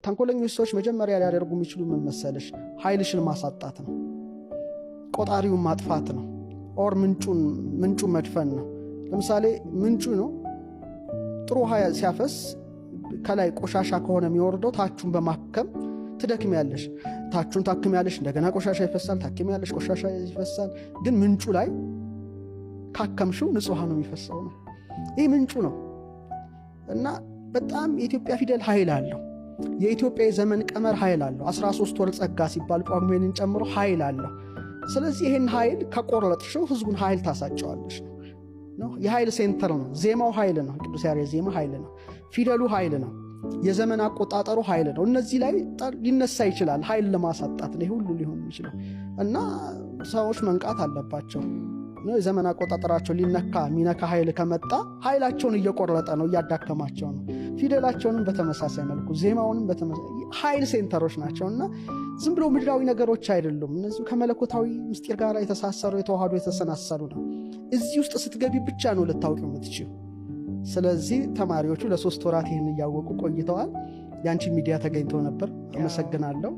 ተንኮለኞች ሰዎች መጀመሪያ ሊያደርጉ የሚችሉ ምን መሰለሽ? ኃይልሽን ማሳጣት ነው፣ ቆጣሪውን ማጥፋት ነው፣ ኦር ምንጩን መድፈን ነው። ለምሳሌ ምንጩ ነው ጥሩ ውሃ ሲያፈስ ከላይ ቆሻሻ ከሆነ የሚወርደው ታቹን በማከም ትደክሚያለሽ። ታቹን ታክሚያለሽ፣ እንደገና ቆሻሻ ይፈሳል፣ ታክሚያለሽ፣ ቆሻሻ ይፈሳል። ግን ምንጩ ላይ ካከምሽው ንጹህ ውሃ ነው የሚፈሰው ነው። ይህ ምንጩ ነው። እና በጣም የኢትዮጵያ ፊደል ኃይል አለው። የኢትዮጵያ የዘመን ቀመር ኃይል አለው። 13 ወር ጸጋ ሲባል ጳጉሜንን ጨምሮ ኃይል አለው። ስለዚህ ይህን ኃይል ከቆረጥሽው ህዝቡን ኃይል ታሳጨዋለሽ ነው። የኃይል ሴንተር ነው። ዜማው ኃይል ነው። ቅዱስ ያሬድ ዜማ ኃይል ነው። ፊደሉ ኃይል ነው። የዘመን አቆጣጠሩ ኃይል ነው። እነዚህ ላይ ሊነሳ ይችላል። ኃይል ለማሳጣት ነው ሁሉ ሊሆን ይችላል። እና ሰዎች መንቃት አለባቸው። የዘመን አቆጣጠራቸው ሚነካ ኃይል ከመጣ ኃይላቸውን እየቆረጠ ነው፣ እያዳከማቸው ነው። ፊደላቸውንም በተመሳሳይ መልኩ ዜማውንም ኃይል ሴንተሮች ናቸውና ዝም ብሎ ምድራዊ ነገሮች አይደሉም። እነዚህ ከመለኮታዊ ምስጢር ጋር የተሳሰሩ የተዋሃዱ የተሰናሰሉ ነው። እዚህ ውስጥ ስትገቢ ብቻ ነው ልታውቂ የምትችይው። ስለዚህ ተማሪዎቹ ለ3 ወራት ይህን እያወቁ ቆይተዋል። ያንቺ ሚዲያ ተገኝቶ ነበር። አመሰግናለሁ።